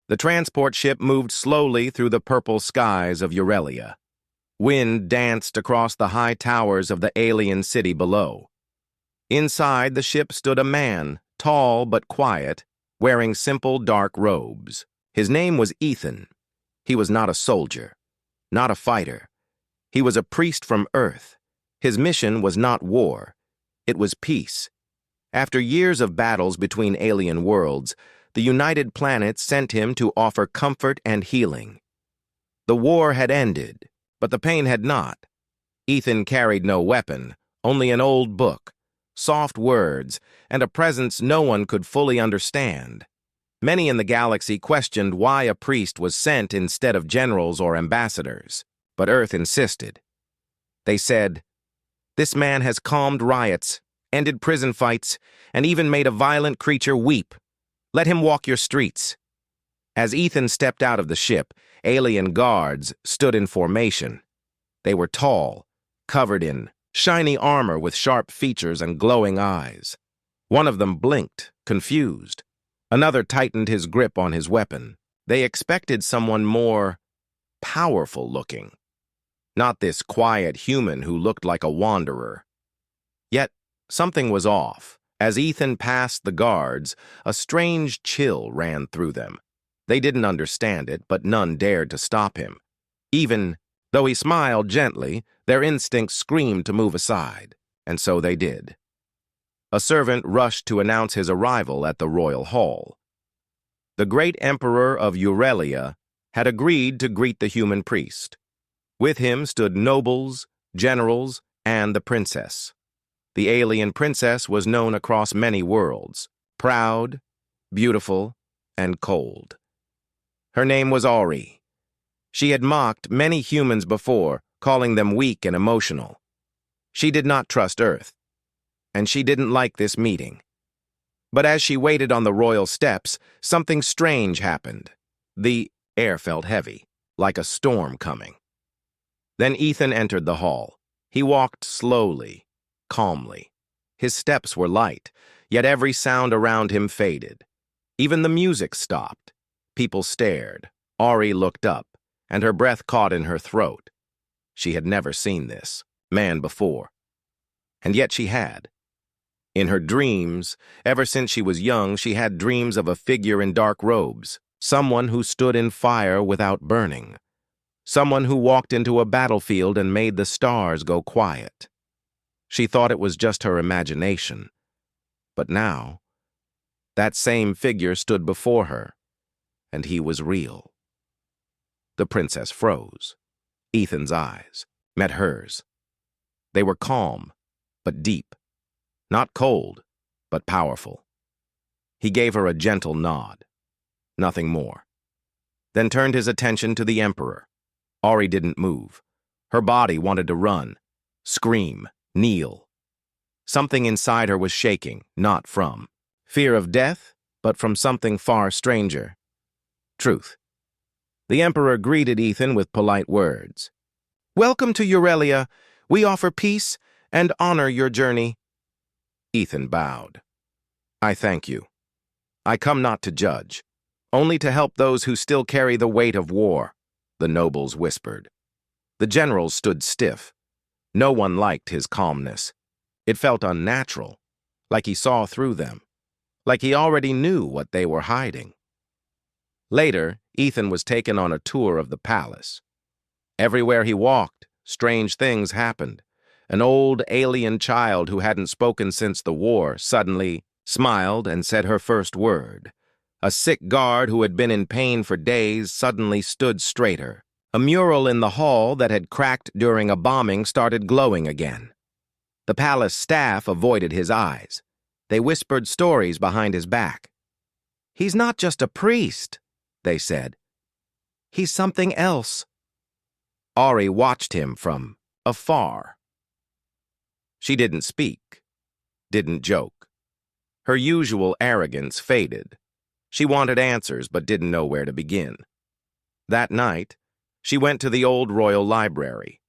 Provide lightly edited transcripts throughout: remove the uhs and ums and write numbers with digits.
The transport ship moved slowly through the purple skies of Eurelia. Wind danced across the high towers of the alien city below. Inside the ship stood a man, tall but quiet, wearing simple dark robes. His name was Ethan. He was not a soldier, not a fighter. He was a priest from Earth. His mission was not war. It was peace. After years of battles between alien worlds, the United Planets sent him to offer comfort and healing. The war had ended, but the pain had not. Ethan carried no weapon, only an old book, soft words, and a presence no one could fully understand. Many in the galaxy questioned why a priest was sent instead of generals or ambassadors, but Earth insisted. They said, "This man has calmed riots, ended prison fights, and even made a violent creature weep. Let him walk your streets." As Ethan stepped out of the ship, alien guards stood in formation. They were tall, covered in shiny armor with sharp features and glowing eyes. One of them blinked, confused. Another tightened his grip on his weapon. They expected someone more powerful looking, not this quiet human who looked like a wanderer. Yet, something was off. As Ethan passed the guards, a strange chill ran through them. They didn't understand it, but none dared to stop him. Even though he smiled gently, their instincts screamed to move aside, and so they did. A servant rushed to announce his arrival at the royal hall. The great emperor of Eurelia had agreed to greet the human priest. With him stood nobles, generals, and the princess. The alien princess was known across many worlds, proud, beautiful, and cold. Her name was Ori. She had mocked many humans before, calling them weak and emotional. She did not trust Earth, and she didn't like this meeting. But as she waited on the royal steps, something strange happened. The air felt heavy, like a storm coming. Then Ethan entered the hall. He walked slowly, calmly. His steps were light, yet every sound around him faded. Even the music stopped. People stared. Ori looked up, and her breath caught in her throat. She had never seen this man before. And yet she had. In her dreams, ever since she was young, she had dreams of a figure in dark robes, someone who stood in fire without burning, someone who walked into a battlefield and made the stars go quiet. She thought it was just her imagination. But now, that same figure stood before her, and he was real. The princess froze. Ethan's eyes met hers. They were calm, but deep. Not cold, but powerful. He gave her a gentle nod. Nothing more. Then turned his attention to the emperor. Ori didn't move. Her body wanted to run, scream, kneel. Something inside her was shaking, not from fear of death, but from something far stranger. Truth. The emperor greeted Ethan with polite words. "Welcome to Eurelia. We offer peace and honor your journey." Ethan bowed. "I thank you. I come not to judge, only to help those who still carry the weight of war," the nobles whispered. The generals stood stiff. No one liked his calmness. It felt unnatural, like he saw through them, like he already knew what they were hiding. Later, Ethan was taken on a tour of the palace. Everywhere he walked, strange things happened. An old alien child who hadn't spoken since the war suddenly smiled and said her first word. A sick guard who had been in pain for days suddenly stood straighter. A mural in the hall that had cracked during a bombing started glowing again. The palace staff avoided his eyes. They whispered stories behind his back. "He's not just a priest," they said. "He's something else." Ori watched him from afar. She didn't speak, didn't joke. Her usual arrogance faded. She wanted answers but didn't know where to begin. That night, she went to the old royal library.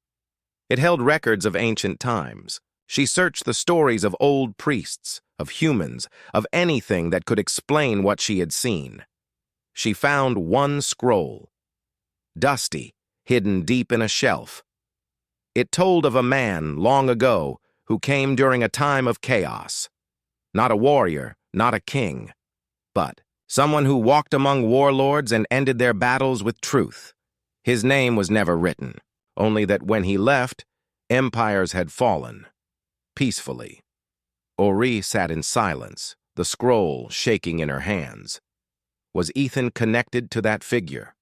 It held records of ancient times. She searched the stories of old priests, of humans, of anything that could explain what she had seen. she found one scroll, dusty, hidden deep in a shelf. It told of a man long ago who came during a time of chaos. Not a warrior, not a king, but someone who walked among warlords and ended their battles with truth. His name was never written, only that when he left, empires had fallen, peacefully. Ori sat in silence, the scroll shaking in her hands. Was Ethan connected to that figure?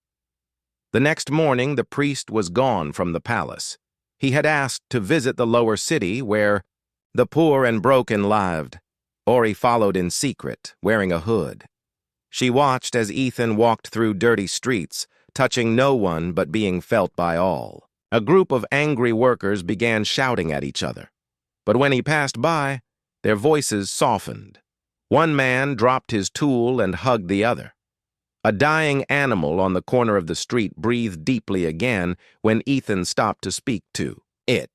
The next morning, the priest was gone from the palace. He had asked to visit the lower city where the poor and broken lived. Ori followed in secret, wearing a hood. She watched as Ethan walked through dirty streets, touching no one but being felt by all. A group of angry workers began shouting at each other. But when he passed by, their voices softened. One man dropped his tool and hugged the other. A dying animal on the corner of the street breathed deeply again when Ethan stopped to speak to it.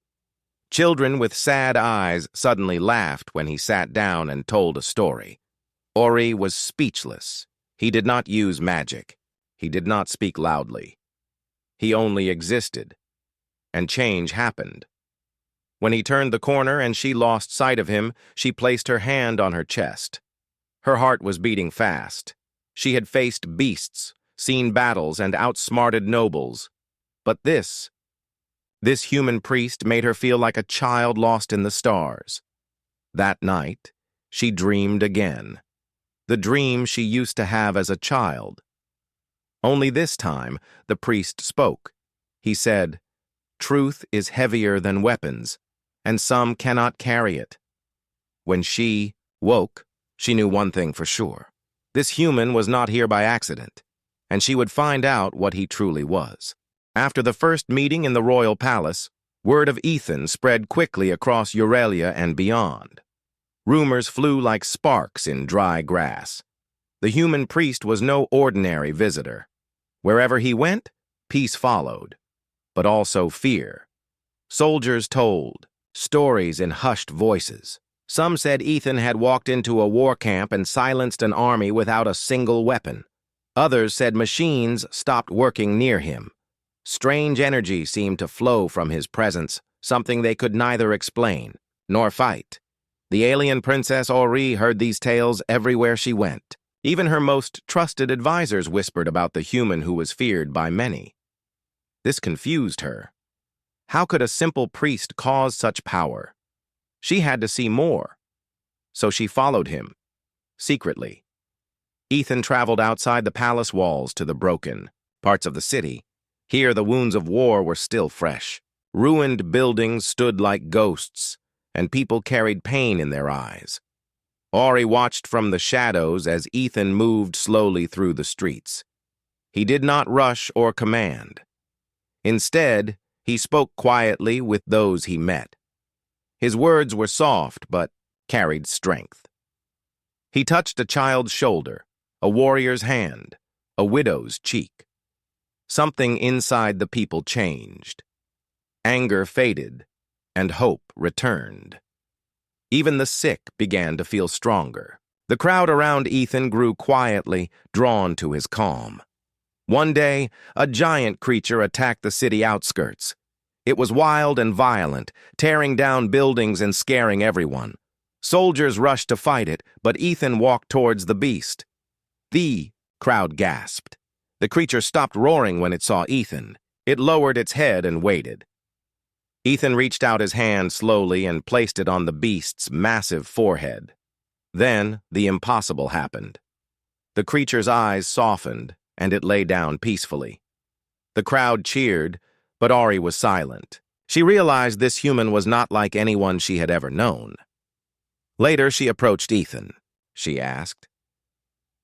Children with sad eyes suddenly laughed when he sat down and told a story. Ori was speechless. He did not use magic. He did not speak loudly. He only existed. And change happened. When he turned the corner and she lost sight of him, she placed her hand on her chest. Her heart was beating fast. She had faced beasts, seen battles, and outsmarted nobles. But this human priest made her feel like a child lost in the stars. That night, she dreamed again. The dream she used to have as a child. Only this time, the priest spoke. He said, "Truth is heavier than weapons, and some cannot carry it." When she woke, she knew one thing for sure. This human was not here by accident, and she would find out what he truly was. After the first meeting in the royal palace, word of Ethan spread quickly across Eurelia and beyond. Rumors flew like sparks in dry grass. The human priest was no ordinary visitor. Wherever he went, peace followed, but also fear. Soldiers told stories in hushed voices. Some said Ethan had walked into a war camp and silenced an army without a single weapon. Others said machines stopped working near him. Strange energy seemed to flow from his presence, something they could neither explain nor fight. The alien princess Ori heard these tales everywhere she went. Even her most trusted advisors whispered about the human who was feared by many. This confused her. How could a simple priest cause such power? She had to see more. So she followed him, secretly. Ethan traveled outside the palace walls to the broken parts of the city. Here the wounds of war were still fresh. Ruined buildings stood like ghosts, and people carried pain in their eyes. Ori watched from the shadows as Ethan moved slowly through the streets. He did not rush or command. Instead, he spoke quietly with those he met. His words were soft but carried strength. He touched a child's shoulder, a warrior's hand, a widow's cheek. Something inside the people changed. Anger faded, and hope returned. Even the sick began to feel stronger. The crowd around Ethan grew quietly, drawn to his calm. One day, a giant creature attacked the city outskirts. It was wild and violent, tearing down buildings and scaring everyone. Soldiers rushed to fight it, but Ethan walked towards the beast. "The," crowd gasped. The creature stopped roaring when it saw Ethan. It lowered its head and waited. Ethan reached out his hand slowly and placed it on the beast's massive forehead. Then, the impossible happened. The creature's eyes softened, and it lay down peacefully. The crowd cheered, but Ori was silent. She realized this human was not like anyone she had ever known. Later, she approached Ethan. She asked,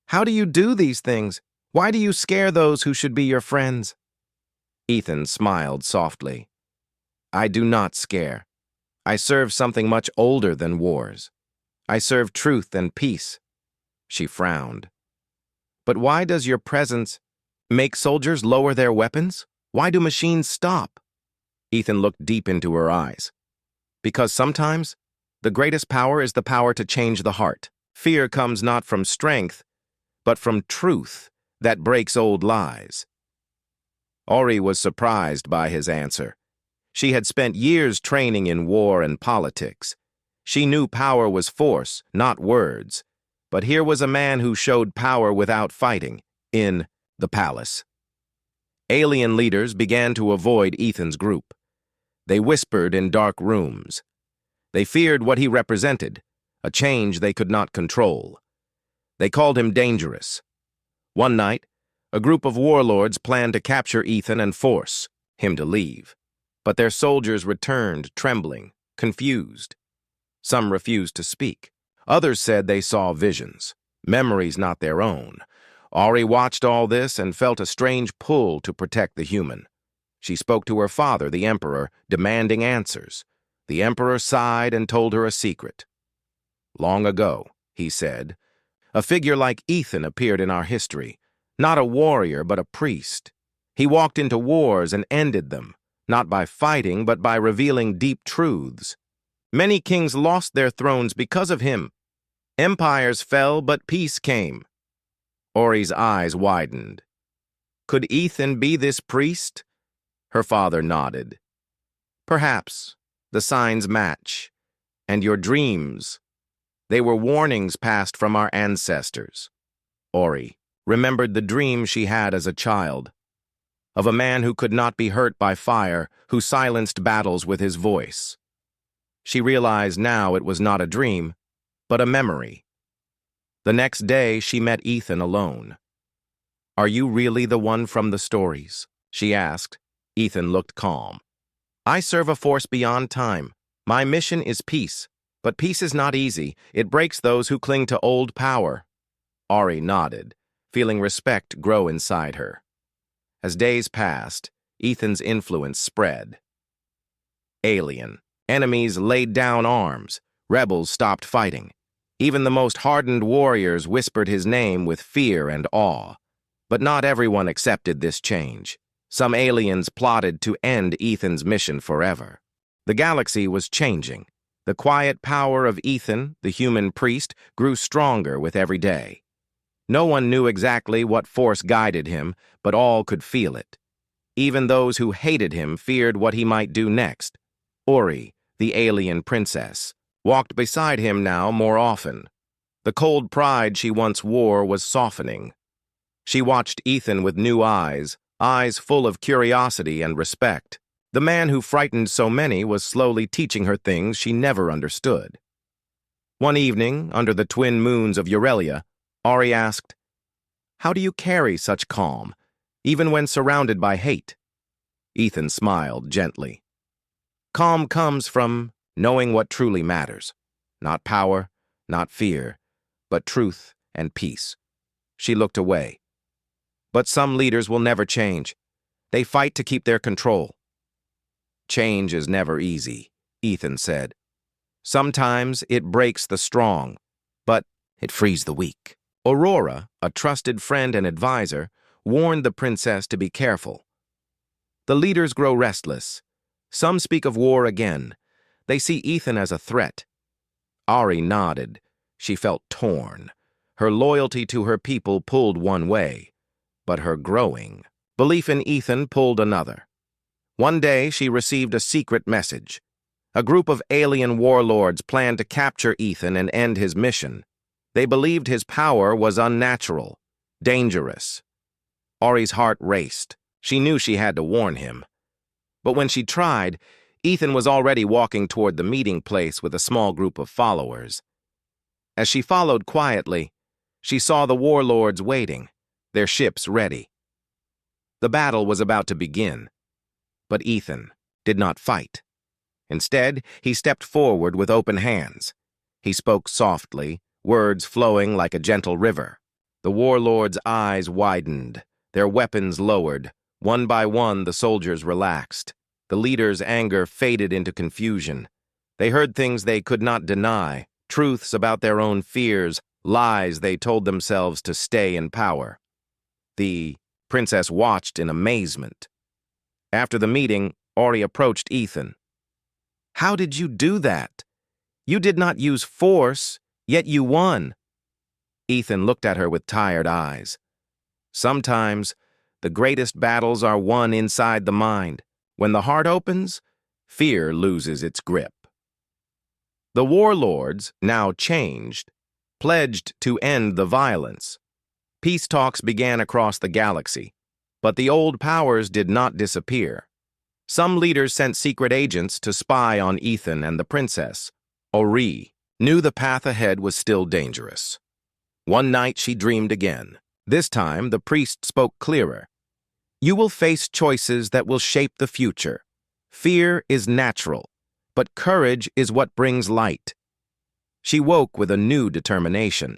"How do you do these things? Why do you scare those who should be your friends?" Ethan smiled softly. "I do not scare. I serve something much older than wars. I serve truth and peace." She frowned. "But why does your presence make soldiers lower their weapons? Why do machines stop?" Ethan looked deep into her eyes. "Because sometimes, the greatest power is the power to change the heart. Fear comes not from strength, but from truth, that breaks old lies. Ori was surprised by his answer. She had spent years training in war and politics. She knew power was force, not words. But here was a man who showed power without fighting, in the palace. Alien leaders began to avoid Ethan's group. They whispered in dark rooms. They feared what he represented, a change they could not control. They called him dangerous. One night, a group of warlords planned to capture Ethan and force him to leave. But their soldiers returned, trembling, confused. Some refused to speak. Others said they saw visions, memories not their own. Ori watched all this and felt a strange pull to protect the human. She spoke to her father, the Emperor, demanding answers. The Emperor sighed and told her a secret. "Long ago," he said, "a figure like Ethan appeared in our history, not a warrior but a priest. He walked into wars and ended them, not by fighting but by revealing deep truths. Many kings lost their thrones because of him. Empires fell, but peace came." Ori's eyes widened. Could Ethan be this priest? Her father nodded. "Perhaps. The signs match. And your dreams. They were warnings passed from our ancestors." Ori remembered the dream she had as a child, of a man who could not be hurt by fire, who silenced battles with his voice. She realized now it was not a dream, but a memory. The next day, she met Ethan alone. "Are you really the one from the stories?" she asked. Ethan looked calm. "I serve a force beyond time. My mission is peace, but peace is not easy. It breaks those who cling to old power." Ori nodded, feeling respect grow inside her. As days passed, Ethan's influence spread. Alien. Enemies laid down arms. Rebels stopped fighting. Even the most hardened warriors whispered his name with fear and awe. But not everyone accepted this change. Some aliens plotted to end Ethan's mission forever. The galaxy was changing. The quiet power of Ethan, the human priest, grew stronger with every day. No one knew exactly what force guided him, but all could feel it. Even those who hated him feared what he might do next. Ori, the alien princess, walked beside him now more often. The cold pride she once wore was softening. She watched Ethan with new eyes full of curiosity and respect. The man who frightened so many was slowly teaching her things she never understood. One evening, under the twin moons of Eurelia, Ori asked, "How do you carry such calm, even when surrounded by hate?" Ethan smiled gently. "Calm comes from knowing what truly matters. Not power, not fear, but truth and peace." She looked away. "But some leaders will never change. They fight to keep their control." "Change is never easy," Ethan said. "Sometimes it breaks the strong, but it frees the weak." Aurora, a trusted friend and advisor, warned the princess to be careful. "The leaders grow restless. Some speak of war again. They see Ethan as a threat." Ori nodded. She felt torn. Her loyalty to her people pulled one way, but her growing belief in Ethan pulled another. One day, she received a secret message. A group of alien warlords planned to capture Ethan and end his mission. They believed his power was unnatural, dangerous. Ori's heart raced. She knew she had to warn him. But when she tried, Ethan was already walking toward the meeting place with a small group of followers. As she followed quietly, she saw the warlords waiting, their ships ready. The battle was about to begin, but Ethan did not fight. Instead, he stepped forward with open hands. He spoke softly, words flowing like a gentle river. The warlords' eyes widened, their weapons lowered. One by one, the soldiers relaxed. The leaders' anger faded into confusion. They heard things they could not deny, truths about their own fears, lies they told themselves to stay in power. The princess watched in amazement. After the meeting, Ori approached Ethan. "How did you do that? You did not use force, yet you won." Ethan looked at her with tired eyes. Sometimes, the greatest battles are won inside the mind. When the heart opens, fear loses its grip. The warlords, now changed, pledged to end the violence. Peace talks began across the galaxy, but the old powers did not disappear. Some leaders sent secret agents to spy on Ethan and the princess. Ori knew the path ahead was still dangerous. One night she dreamed again. This time, the priest spoke clearer. You will face choices that will shape the future. Fear is natural, but courage is what brings light. She woke with a new determination.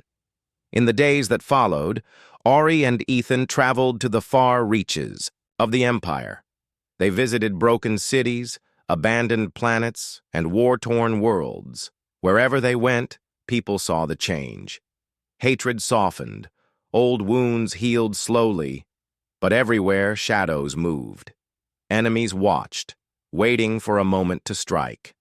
In the days that followed, Ori and Ethan traveled to the far reaches of the Empire. They visited broken cities, abandoned planets, and war-torn worlds. Wherever they went, people saw the change. Hatred softened, old wounds healed slowly, but everywhere shadows moved. Enemies watched, waiting for a moment to strike.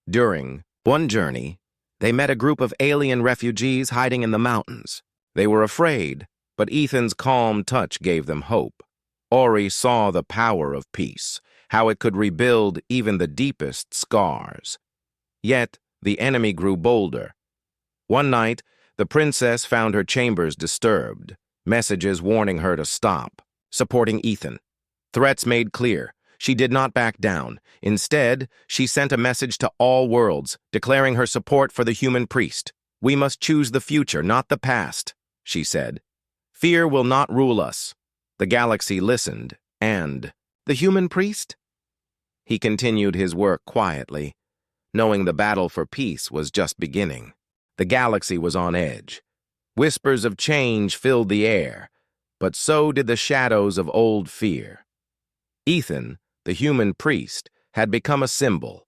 During one journey, they met a group of alien refugees hiding in the mountains. They were afraid, but Ethan's calm touch gave them hope. Ori saw the power of peace, how it could rebuild even the deepest scars. Yet, the enemy grew bolder. One night, the princess found her chambers disturbed, messages warning her to stop, supporting Ethan. Threats made clear. She did not back down. Instead, she sent a message to all worlds, declaring her support for the human priest. We must choose the future, not the past, she said. Fear will not rule us. The galaxy listened, and the human priest? He continued his work quietly, knowing the battle for peace was just beginning. The galaxy was on edge. Whispers of change filled the air, but so did the shadows of old fear. Ethan, the human priest, had become a symbol,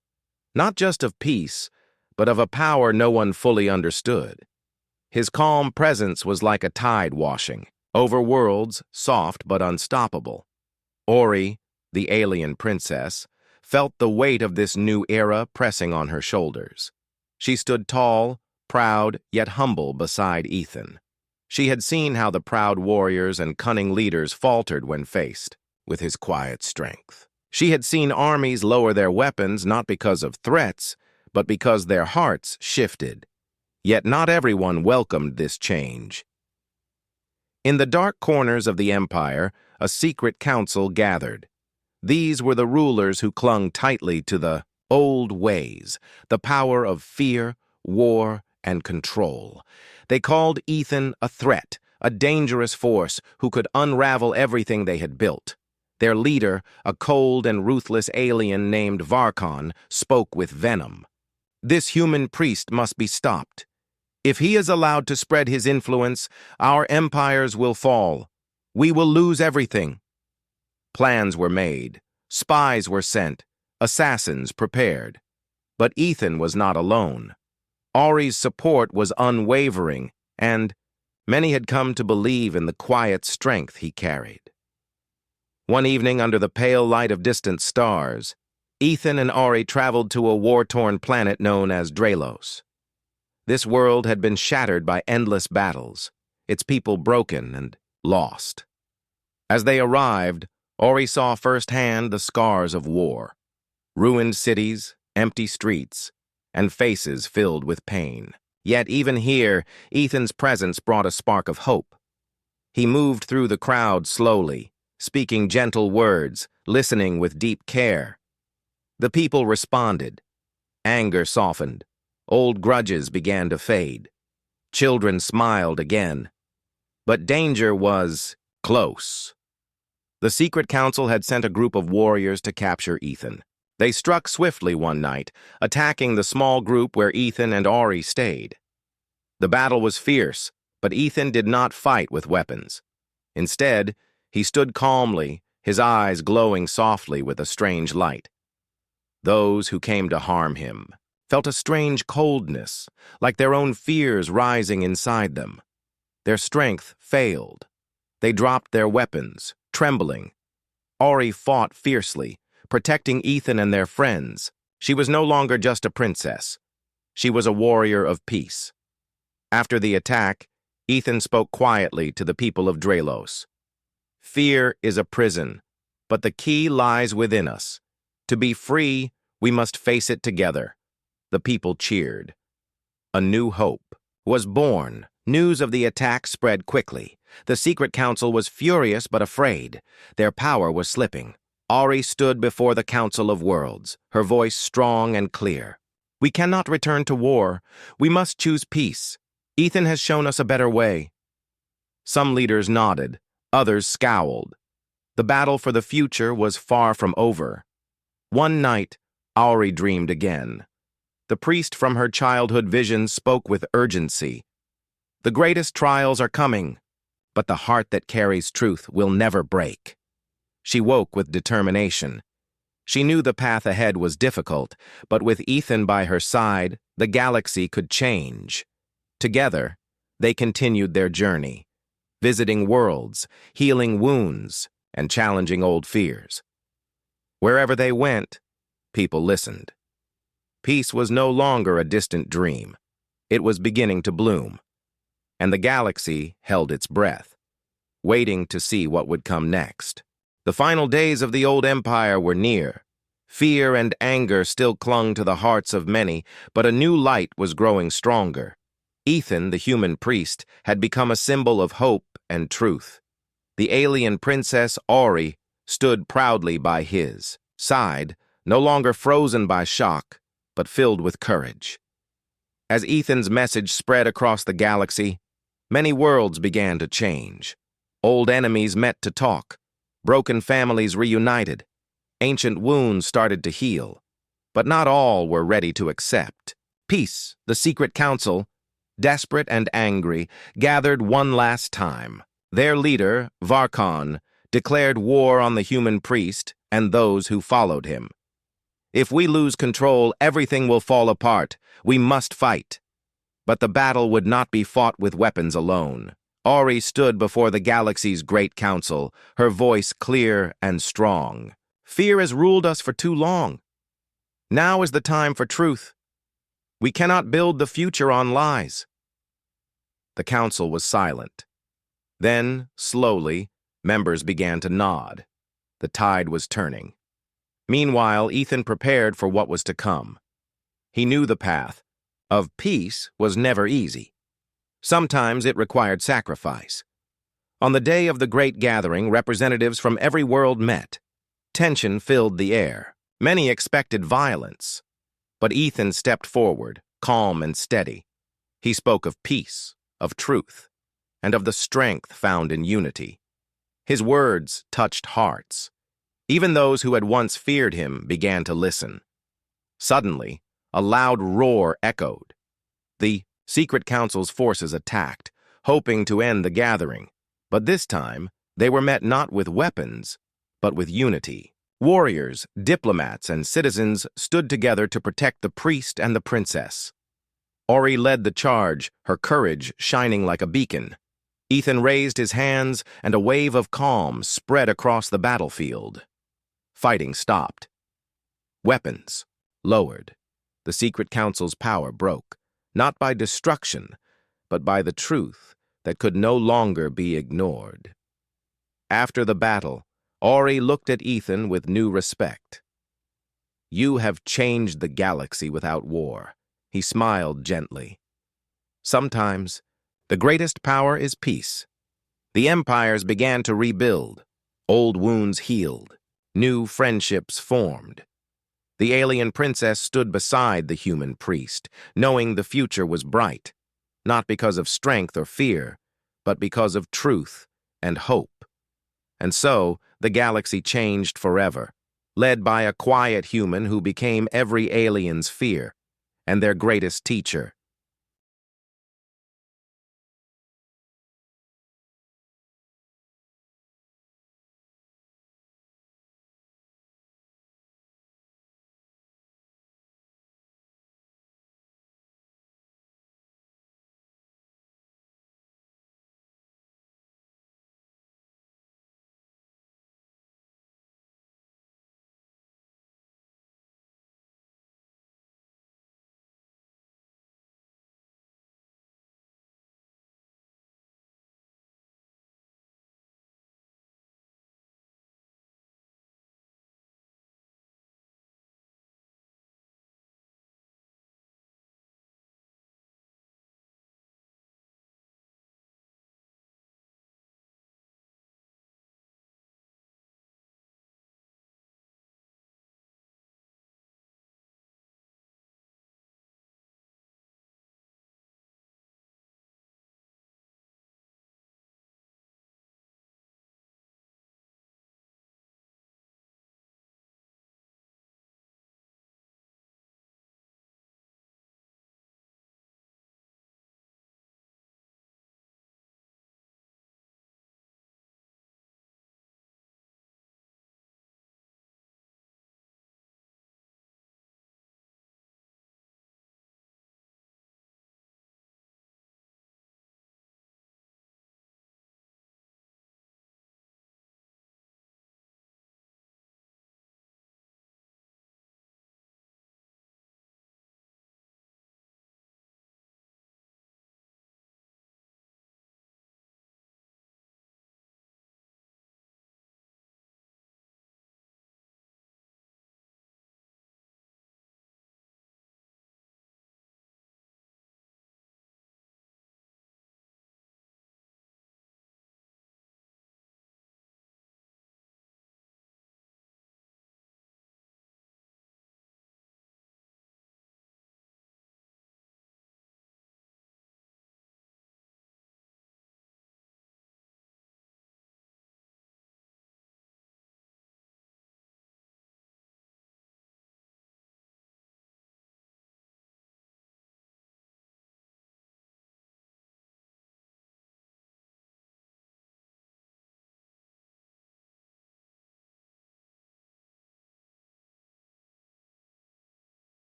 not just of peace, but of a power no one fully understood. His calm presence was like a tide washing over worlds, soft but unstoppable. Ori, the alien princess, felt the weight of this new era pressing on her shoulders. She stood tall, proud, yet humble beside Ethan. She had seen how the proud warriors and cunning leaders faltered when faced with his quiet strength. She had seen armies lower their weapons not because of threats, but because their hearts shifted. Yet not everyone welcomed this change. In the dark corners of the Empire, a secret council gathered. These were the rulers who clung tightly to the old ways, the power of fear, war, and control. They called Ethan a threat, a dangerous force who could unravel everything they had built. Their leader, a cold and ruthless alien named Varkon, spoke with venom. This human priest must be stopped. If he is allowed to spread his influence, our empires will fall. We will lose everything. Plans were made, spies were sent, assassins prepared. But Ethan was not alone. Ori's support was unwavering, and many had come to believe in the quiet strength he carried. One evening, under the pale light of distant stars, Ethan and Ori traveled to a war-torn planet known as Dralos. This world had been shattered by endless battles, its people broken and lost. As they arrived, Ori saw firsthand the scars of war. Ruined cities, empty streets, and faces filled with pain. Yet even here, Ethan's presence brought a spark of hope. He moved through the crowd slowly, speaking gentle words, listening with deep care. The people responded. Anger softened. Old grudges began to fade. Children smiled again. But danger was close. The secret council had sent a group of warriors to capture Ethan. They struck swiftly one night, attacking the small group where Ethan and Ori stayed. The battle was fierce, but Ethan did not fight with weapons. Instead, he stood calmly, his eyes glowing softly with a strange light. Those who came to harm him felt a strange coldness, like their own fears rising inside them. Their strength failed. They dropped their weapons, trembling. Ori fought fiercely, protecting Ethan and their friends. She was no longer just a princess. She was a warrior of peace. After the attack, Ethan spoke quietly to the people of Dralos. Fear is a prison, but the key lies within us. To be free, we must face it together. The people cheered. A new hope was born. News of the attack spread quickly. The secret council was furious but afraid. Their power was slipping. Ori stood before the Council of Worlds, her voice strong and clear. We cannot return to war. We must choose peace. Ethan has shown us a better way. Some leaders nodded, others scowled. The battle for the future was far from over. One night, Ori dreamed again. The priest from her childhood vision spoke with urgency. The greatest trials are coming, but the heart that carries truth will never break. She woke with determination. She knew the path ahead was difficult, but with Ethan by her side, the galaxy could change. Together, they continued their journey, visiting worlds, healing wounds, and challenging old fears. Wherever they went, people listened. Peace was no longer a distant dream. It was beginning to bloom, and the galaxy held its breath, waiting to see what would come next. The final days of the old empire were near. Fear and anger still clung to the hearts of many, but a new light was growing stronger. Ethan, the human priest, had become a symbol of hope and truth. The alien princess, Ori, stood proudly by his side, no longer frozen by shock, but filled with courage. As Ethan's message spread across the galaxy, many worlds began to change. Old enemies met to talk. Broken families reunited. Ancient wounds started to heal. But not all were ready to accept. Peace, the secret council, desperate and angry, gathered one last time. Their leader, Varkon, declared war on the human priest and those who followed him. If we lose control, everything will fall apart. We must fight. But the battle would not be fought with weapons alone. Ori stood before the galaxy's great council, her voice clear and strong. Fear has ruled us for too long. Now is the time for truth. We cannot build the future on lies. The council was silent. Then, slowly, members began to nod. The tide was turning. Meanwhile, Ethan prepared for what was to come. He knew the path of peace was never easy. Sometimes it required sacrifice. On the day of the great gathering, representatives from every world met. Tension filled the air. Many expected violence. But Ethan stepped forward, calm and steady. He spoke of peace, of truth, and of the strength found in unity. His words touched hearts. Even those who had once feared him began to listen. Suddenly, a loud roar echoed. The secret council's forces attacked, hoping to end the gathering. But this time, they were met not with weapons, but with unity. Warriors, diplomats, and citizens stood together to protect the priest and the princess. Ori led the charge, her courage shining like a beacon. Ethan raised his hands, and a wave of calm spread across the battlefield. Fighting stopped. Weapons lowered. The secret council's power broke. Not by destruction, but by the truth that could no longer be ignored. After the battle, Ori looked at Ethan with new respect. You have changed the galaxy without war. He smiled gently. Sometimes, the greatest power is peace. The empires began to rebuild. Old wounds healed. New friendships formed. The alien princess stood beside the human priest, knowing the future was bright, not because of strength or fear, but because of truth and hope. And so, the galaxy changed forever, led by a quiet human who became every alien's fear and their greatest teacher.